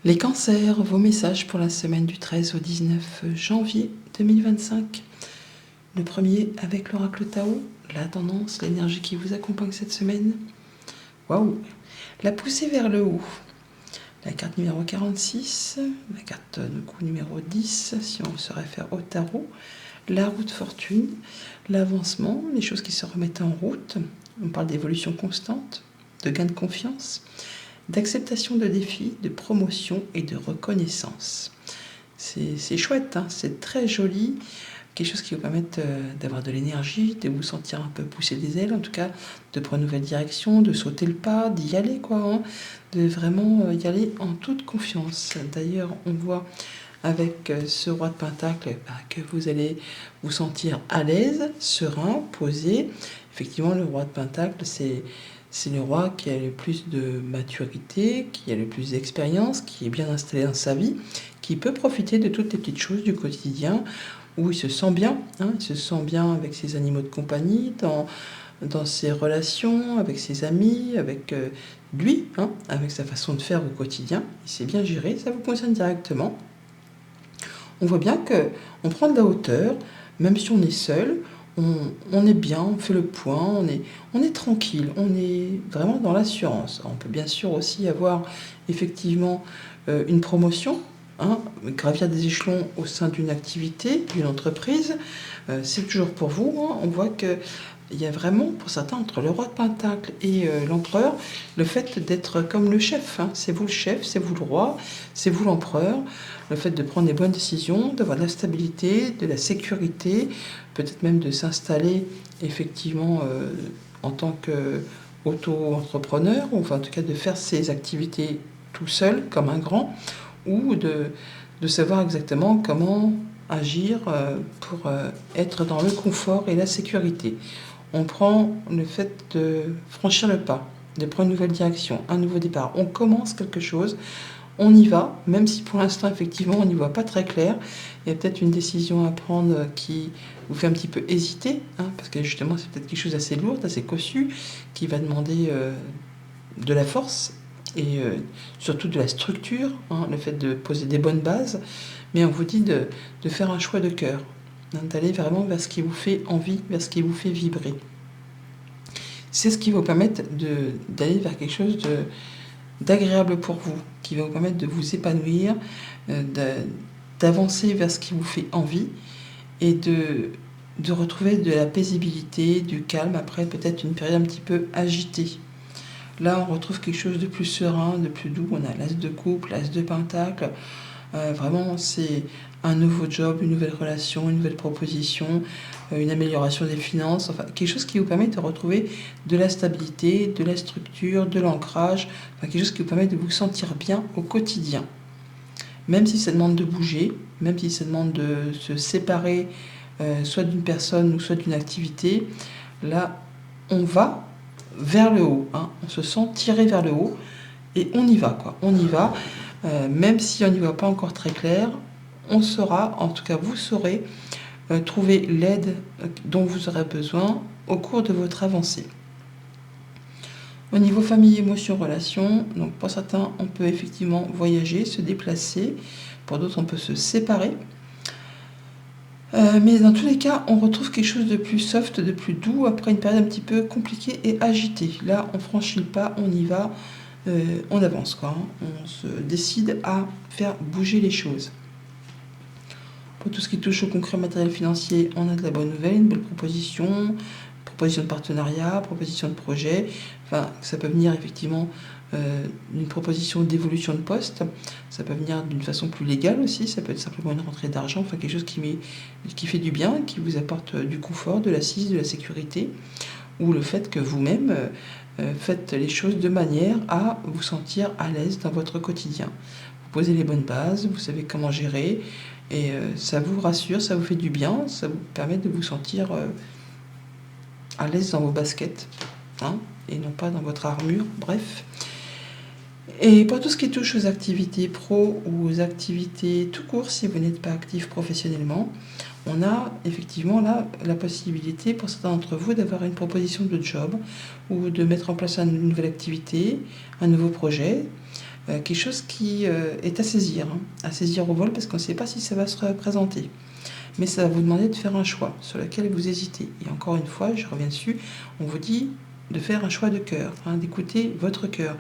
Les cancers, vos messages pour la semaine du 13 au 19 janvier 2025. Le premier avec l'oracle Tao, la tendance, l'énergie qui vous accompagne cette semaine. Waouh! La poussée vers le haut. La carte numéro 46, la carte de coup numéro 10, si on se réfère au tarot. La route fortune, l'avancement, les choses qui se remettent en route. On parle d'évolution constante, de gain de confiance, d'acceptation de défis, de promotion et de reconnaissance. C'est chouette, hein, c'est très joli, quelque chose qui vous permettre d'avoir de l'énergie, de vous sentir un peu pousser des ailes, en tout cas de prendre une nouvelle direction, de sauter le pas, d'y aller quoi, hein, de vraiment y aller en toute confiance. D'ailleurs, on voit avec ce roi de Pentacle que vous allez vous sentir à l'aise, serein, posé. Effectivement, le roi de Pentacle, c'est le roi qui a le plus de maturité, qui a le plus d'expérience, qui est bien installé dans sa vie, qui peut profiter de toutes les petites choses du quotidien, où il se sent bien, hein, il se sent bien avec ses animaux de compagnie, dans ses relations, avec ses amis, avec lui, hein, avec sa façon de faire au quotidien. Il sait bien gérer, ça vous concerne directement. On voit bien qu'on prend de la hauteur, même si on est seul, on est bien, on fait le point, on est tranquille, on est vraiment dans l'assurance. On peut bien sûr aussi avoir effectivement une promotion, hein, gravir des échelons au sein d'une activité, d'une entreprise. C'est toujours pour vous, hein. On voit que il y a vraiment, pour certains, entre le roi de Pentacle et l'empereur, le fait d'être comme le chef, hein. C'est vous le chef, c'est vous le roi, c'est vous l'empereur. Le fait de prendre les bonnes décisions, d'avoir de la stabilité, de la sécurité, peut-être même de s'installer effectivement en tant qu'auto-entrepreneur, ou enfin en tout cas de faire ses activités tout seul, comme un grand, ou de savoir exactement comment agir pour être dans le confort et la sécurité. On prend le fait de franchir le pas, de prendre une nouvelle direction, un nouveau départ. On commence quelque chose, on y va, même si pour l'instant, effectivement, on n'y voit pas très clair. Il y a peut-être une décision à prendre qui vous fait un petit peu hésiter, hein, parce que justement, c'est peut-être quelque chose d'assez lourd, d'assez cossu, qui va demander de la force et surtout de la structure, hein, le fait de poser des bonnes bases. Mais on vous dit de faire un choix de cœur, hein, d'aller vraiment vers ce qui vous fait envie, vers ce qui vous fait vibrer. C'est ce qui va vous permettre d'aller vers quelque chose d'agréable pour vous, qui va vous permettre de vous épanouir, d'avancer vers ce qui vous fait envie et de retrouver de la paisibilité, du calme après peut-être une période un petit peu agitée. Là, on retrouve quelque chose de plus serein, de plus doux. On a l'as de coupe, l'as de pentacle. Vraiment, c'est un nouveau job, une nouvelle relation, une nouvelle proposition, une amélioration des finances, enfin quelque chose qui vous permet de retrouver de la stabilité, de la structure, de l'ancrage, enfin quelque chose qui vous permet de vous sentir bien au quotidien. Même si ça demande de bouger, même si ça demande de se séparer soit d'une personne ou soit d'une activité, là, on va vers le haut, hein. On se sent tiré vers le haut et on y va, quoi. On y va. Même si on n'y voit pas encore très clair, on saura, en tout cas vous saurez, trouver l'aide dont vous aurez besoin au cours de votre avancée. Au niveau famille, émotions, relations, donc pour certains, on peut effectivement voyager, se déplacer, pour d'autres, on peut se séparer. Mais dans tous les cas, on retrouve quelque chose de plus soft, de plus doux, après une période un petit peu compliquée et agitée. Là, on franchit le pas, on y va. On avance, quoi, hein. On se décide à faire bouger les choses. Pour tout ce qui touche au concret matériel financier, on a de la bonne nouvelle, une belle proposition de partenariat, proposition de projet. Enfin, ça peut venir effectivement d'une proposition d'évolution de poste. Ça peut venir d'une façon plus légale aussi. Ça peut être simplement une rentrée d'argent, enfin quelque chose qui fait du bien, qui vous apporte du confort, de l'assise, de la sécurité, ou le fait que vous-même faites les choses de manière à vous sentir à l'aise dans votre quotidien. Vous posez les bonnes bases, vous savez comment gérer, et ça vous rassure, ça vous fait du bien, ça vous permet de vous sentir à l'aise dans vos baskets, hein, et non pas dans votre armure, bref. Et pour tout ce qui touche aux activités pro ou aux activités tout court, si vous n'êtes pas actif professionnellement, on a effectivement là la possibilité pour certains d'entre vous d'avoir une proposition de job ou de mettre en place une nouvelle activité, un nouveau projet. quelque chose qui est à saisir au vol, parce qu'on ne sait pas si ça va se représenter. Mais ça va vous demander de faire un choix sur lequel vous hésitez. Et encore une fois, je reviens dessus, on vous dit de faire un choix de cœur, d'écouter votre cœur,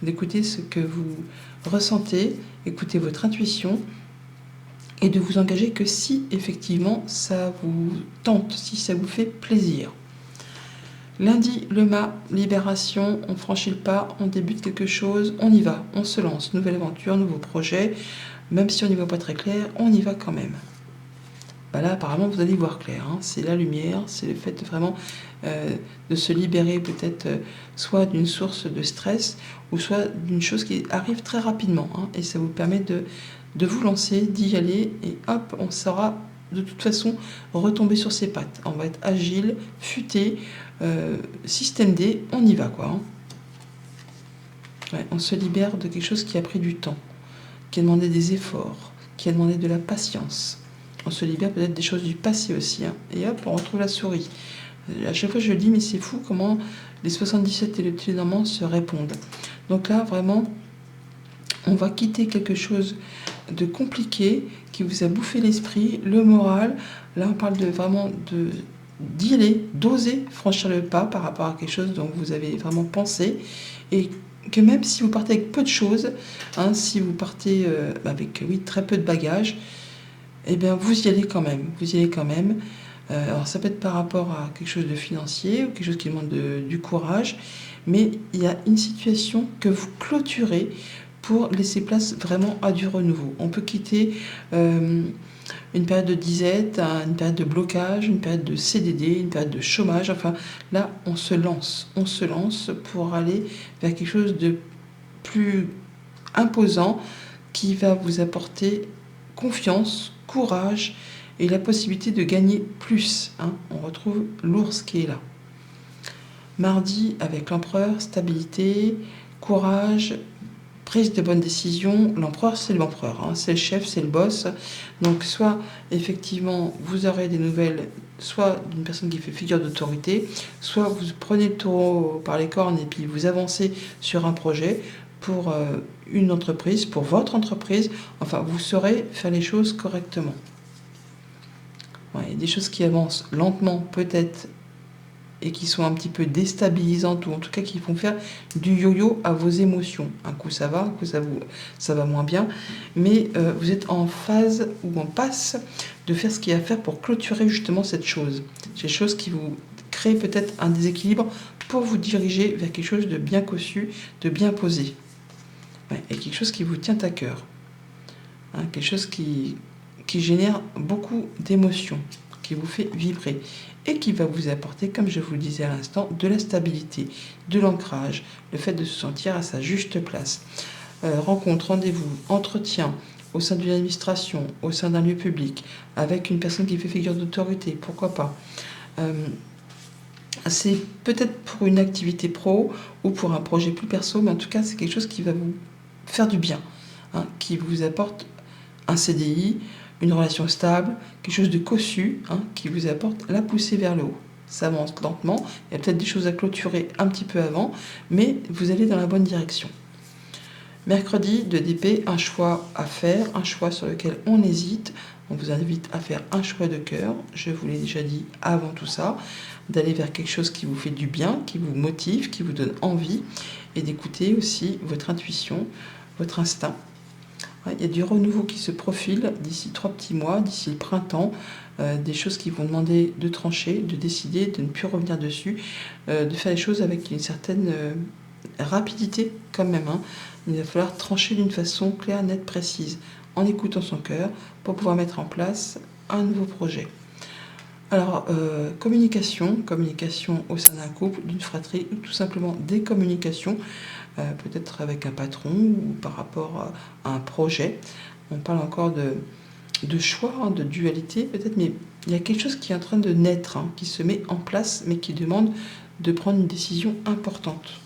d'écouter ce que vous ressentez, écouter votre intuition, et de vous engager que si effectivement ça vous tente, si ça vous fait plaisir. Lundi, le mât, libération, on franchit le pas, on débute quelque chose, on y va, on se lance, nouvelle aventure, nouveau projet, même si on n'y voit pas très clair, on y va quand même. Là apparemment vous allez voir clair, c'est la lumière, c'est le fait vraiment de se libérer peut-être soit d'une source de stress ou soit d'une chose qui arrive très rapidement, et ça vous permet de vous lancer, d'y aller, et hop, on saura de toute façon retomber sur ses pattes, on va être agile, futé, système D, on y va quoi. On se libère de quelque chose qui a pris du temps, qui a demandé des efforts, qui a demandé de la patience. On se libère peut-être des choses du passé aussi, et hop, on retrouve la souris. À chaque fois je le dis, mais c'est fou comment les 77 et le Télénormand se répondent. Donc là vraiment, on va quitter quelque chose de compliqué qui vous a bouffé l'esprit, le moral. Là on parle vraiment d'y aller, d'oser franchir le pas par rapport à quelque chose dont vous avez vraiment pensé, et que même si vous partez avec peu de choses, si vous partez avec très peu de bagages, eh bien vous y allez quand même, alors ça peut être par rapport à quelque chose de financier ou quelque chose qui demande du courage, mais il y a une situation que vous clôturez pour laisser place vraiment à du renouveau. On peut quitter une période de disette, une période de blocage, une période de CDD, une période de chômage. Enfin, là, on se lance pour aller vers quelque chose de plus imposant qui va vous apporter confiance, courage et la possibilité de gagner plus. On retrouve l'ours qui est là. Mardi, avec l'empereur, stabilité, courage, prise de bonnes décisions. L'empereur, c'est l'empereur, c'est le chef, c'est le boss. Donc soit effectivement vous aurez des nouvelles, soit d'une personne qui fait figure d'autorité, soit vous prenez le taureau par les cornes et puis vous avancez sur un projet pour une entreprise, pour votre entreprise. Enfin, vous saurez faire les choses correctement. Il y a des choses qui avancent lentement peut-être et qui sont un petit peu déstabilisantes, ou en tout cas qui font faire du yo-yo à vos émotions. Un coup ça va, un coup ça va moins bien, mais vous êtes en phase ou en passe de faire ce qu'il y a à faire pour clôturer justement cette chose. Ces choses qui vous créent peut-être un déséquilibre pour vous diriger vers quelque chose de bien cossu, de bien posé. Et quelque chose qui vous tient à cœur. Quelque chose qui génère beaucoup d'émotions, qui vous fait vibrer et qui va vous apporter, comme je vous le disais à l'instant, de la stabilité, de l'ancrage, le fait de se sentir à sa juste place. Rencontre, rendez-vous, entretien au sein d'une administration, au sein d'un lieu public, avec une personne qui fait figure d'autorité, pourquoi pas. C'est peut-être pour une activité pro ou pour un projet plus perso, mais en tout cas c'est quelque chose qui va vous faire du bien, qui vous apporte un CDI, une relation stable, quelque chose de cossu, qui vous apporte la poussée vers le haut. Ça avance lentement, il y a peut-être des choses à clôturer un petit peu avant, mais vous allez dans la bonne direction. Mercredi, 2 d'épée, un choix à faire, un choix sur lequel on hésite. On vous invite à faire un choix de cœur, je vous l'ai déjà dit avant tout ça, d'aller vers quelque chose qui vous fait du bien, qui vous motive, qui vous donne envie, et d'écouter aussi votre intuition, votre instinct. Il y a du renouveau qui se profile d'ici 3 petits mois, d'ici le printemps, des choses qui vont demander de trancher, de décider, de ne plus revenir dessus, de faire les choses avec une certaine rapidité quand même. Il va falloir trancher d'une façon claire, nette, précise, en écoutant son cœur pour pouvoir mettre en place un nouveau projet. Alors, communication au sein d'un couple, d'une fratrie, ou tout simplement des communications, peut-être avec un patron ou par rapport à un projet. On parle encore de choix, de dualité peut-être, mais il y a quelque chose qui est en train de naître, qui se met en place, mais qui demande de prendre une décision importante.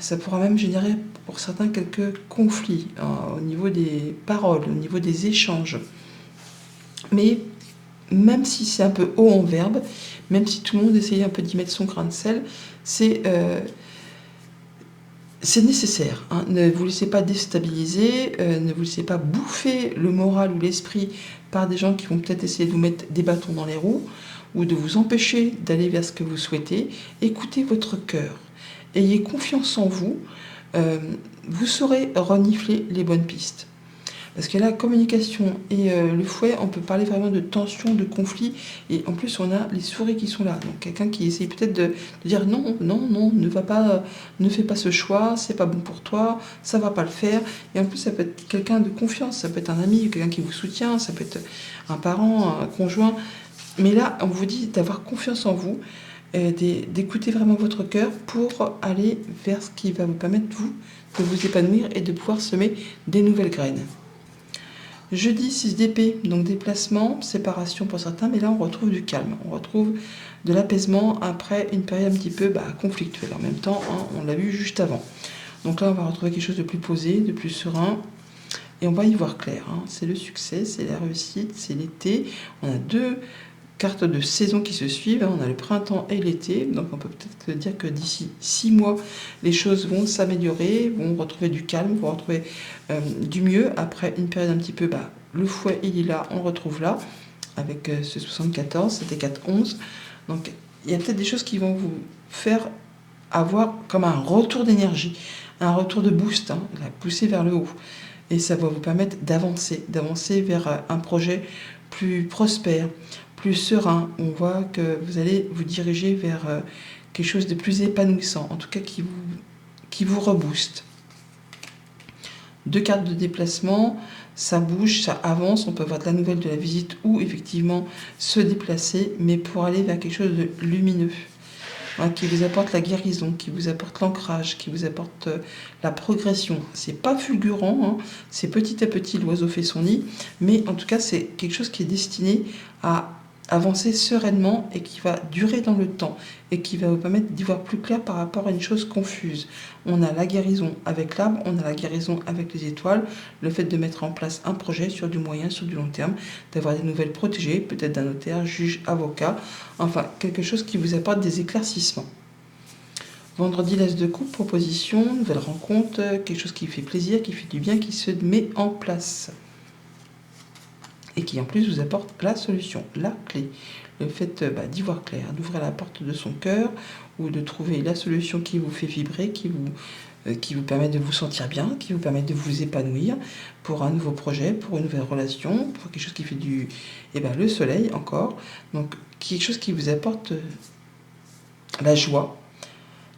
Ça pourra même générer pour certains quelques conflits au niveau des paroles, au niveau des échanges. Mais même si c'est un peu haut en verbe, même si tout le monde essaye un peu d'y mettre son grain de sel, c'est C'est nécessaire, hein. Ne vous laissez pas déstabiliser, ne vous laissez pas bouffer le moral ou l'esprit par des gens qui vont peut-être essayer de vous mettre des bâtons dans les roues ou de vous empêcher d'aller vers ce que vous souhaitez. Écoutez votre cœur, ayez confiance en vous, euh, vous saurez renifler les bonnes pistes. Parce que la communication et le fouet, on peut parler vraiment de tension, de conflit. Et en plus, on a les souris qui sont là. Donc quelqu'un qui essaye peut-être de dire non, non, non, ne va pas, ne fais pas ce choix, c'est pas bon pour toi, ça va pas le faire. Et en plus, ça peut être quelqu'un de confiance, ça peut être un ami, quelqu'un qui vous soutient, ça peut être un parent, un conjoint. Mais là, on vous dit d'avoir confiance en vous, d'écouter vraiment votre cœur pour aller vers ce qui va vous permettre, vous, de vous épanouir et de pouvoir semer des nouvelles graines. Jeudi 6 d'épée, donc déplacement, séparation pour certains, mais là on retrouve du calme, on retrouve de l'apaisement après une période un petit peu conflictuelle. En même temps, hein, on l'a vu juste avant. Donc là on va retrouver quelque chose de plus posé, de plus serein, et on va y voir clair. Hein. C'est le succès, c'est la réussite, c'est l'été. On a deux cartes de saison qui se suivent, hein. On a le printemps et l'été, donc on peut peut-être dire que d'ici 6 mois, les choses vont s'améliorer, vont retrouver du calme, vont retrouver du mieux après une période un petit peu, le fouet il est là, on le retrouve là, avec ce 74, c'était 4-11, donc il y a peut-être des choses qui vont vous faire avoir comme un retour d'énergie, un retour de boost, hein, la pousser vers le haut, et ça va vous permettre d'avancer vers un projet plus prospère, plus serein. On voit que vous allez vous diriger vers quelque chose de plus épanouissant, en tout cas qui vous rebooste. Deux cartes de déplacement, ça bouge, ça avance, on peut avoir de la nouvelle de la visite ou effectivement se déplacer, mais pour aller vers quelque chose de lumineux, hein, qui vous apporte la guérison, qui vous apporte l'ancrage, qui vous apporte la progression. C'est pas fulgurant, hein, c'est petit à petit, l'oiseau fait son nid, mais en tout cas c'est quelque chose qui est destiné à avancer sereinement et qui va durer dans le temps et qui va vous permettre d'y voir plus clair par rapport à une chose confuse. On a la guérison avec l'arbre, on a la guérison avec les étoiles, le fait de mettre en place un projet sur du moyen, sur du long terme, d'avoir des nouvelles protégées, peut-être d'un notaire, juge, avocat, enfin quelque chose qui vous apporte des éclaircissements. Vendredi, l'as de coupe, proposition, nouvelle rencontre, quelque chose qui fait plaisir, qui fait du bien, qui se met en place. Et qui en plus vous apporte la solution, la clé. Le fait d'y voir clair, d'ouvrir la porte de son cœur ou de trouver la solution qui vous fait vibrer, qui vous permet de vous sentir bien, qui vous permet de vous épanouir pour un nouveau projet, pour une nouvelle relation, pour quelque chose qui fait le soleil encore. Donc quelque chose qui vous apporte la joie,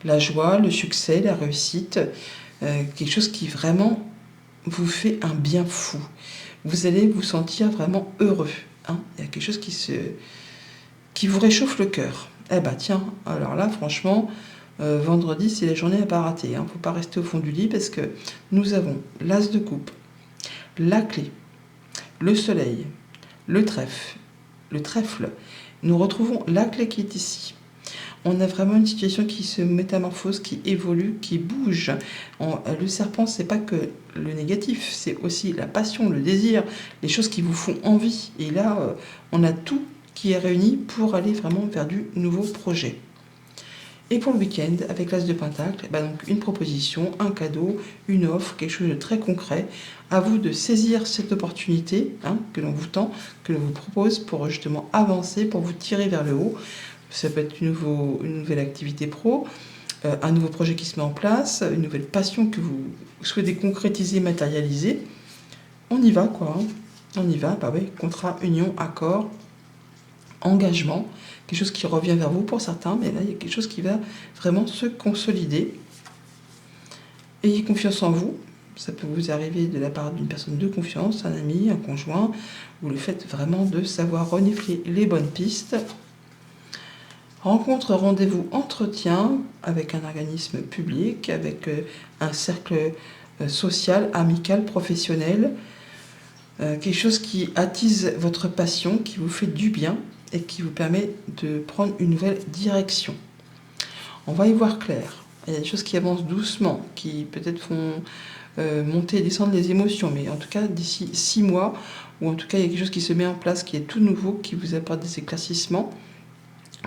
le succès, la réussite, quelque chose qui vraiment vous fait un bien fou. Vous allez vous sentir vraiment heureux. Hein. Il y a quelque chose qui vous réchauffe le cœur. Tiens, alors là, franchement, vendredi, c'est la journée à pas rater. Hein. Faut pas rester au fond du lit parce que nous avons l'as de coupe, la clé, le soleil, le trèfle. Nous retrouvons la clé qui est ici. On a vraiment une situation qui se métamorphose, qui évolue, qui bouge. Le serpent, c'est pas que le négatif, c'est aussi la passion, le désir, les choses qui vous font envie. Et là, on a tout qui est réuni pour aller vraiment vers du nouveau projet. Et pour le week-end, avec l'as de pentacle, donc une proposition, un cadeau, une offre, quelque chose de très concret. À vous de saisir cette opportunité que l'on vous tend, que l'on vous propose pour justement avancer, pour vous tirer vers le haut. Ça peut être une nouvelle activité pro, un nouveau projet qui se met en place, une nouvelle passion que vous souhaitez concrétiser, matérialiser. On y va, quoi. Hein. On y va, contrat, union, accord, engagement, quelque chose qui revient vers vous pour certains, mais là, il y a quelque chose qui va vraiment se consolider. Ayez confiance en vous. Ça peut vous arriver de la part d'une personne de confiance, un ami, un conjoint, ou le fait vraiment de savoir renifler les bonnes pistes. Rencontre, rendez-vous, entretien avec un organisme public, avec un cercle social, amical, professionnel. Quelque chose qui attise votre passion, qui vous fait du bien et qui vous permet de prendre une nouvelle direction. On va y voir clair. Il y a des choses qui avancent doucement, qui peut-être font monter et descendre les émotions, mais en tout cas d'ici 6 mois, ou en tout cas il y a quelque chose qui se met en place, qui est tout nouveau, qui vous apporte des éclaircissements,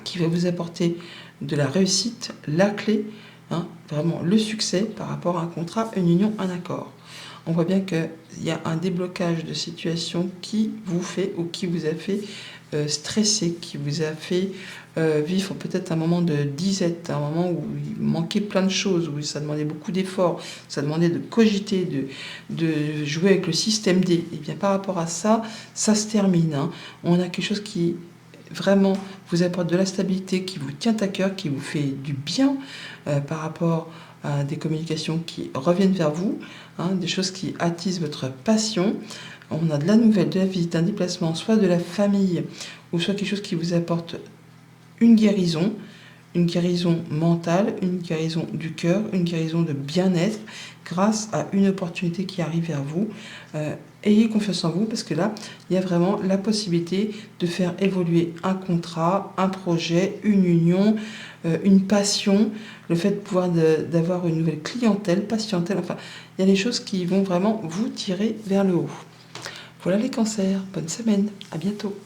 qui va vous apporter de la réussite, la clé, hein, vraiment le succès par rapport à un contrat, une union, un accord. On voit bien qu'il y a un déblocage de situation qui vous fait ou qui vous a fait stresser, qui vous a fait vivre peut-être un moment de disette, un moment où il manquait plein de choses, où ça demandait beaucoup d'efforts, ça demandait de cogiter, de jouer avec le système D. Et bien par rapport à ça, ça se termine. Hein. On a quelque chose qui vraiment vous apporte de la stabilité, qui vous tient à cœur, qui vous fait du bien par rapport à des communications qui reviennent vers vous, hein, des choses qui attisent votre passion. On a de la nouvelle, de la visite, d'un déplacement, soit de la famille, ou soit quelque chose qui vous apporte une guérison mentale, une guérison du cœur, une guérison de bien-être, grâce à une opportunité qui arrive vers vous. Ayez confiance en vous, parce que là, il y a vraiment la possibilité de faire évoluer un contrat, un projet, une union, une passion, le fait de pouvoir d'avoir une nouvelle clientèle, patientèle, enfin, il y a des choses qui vont vraiment vous tirer vers le haut. Voilà les cancers, bonne semaine, à bientôt.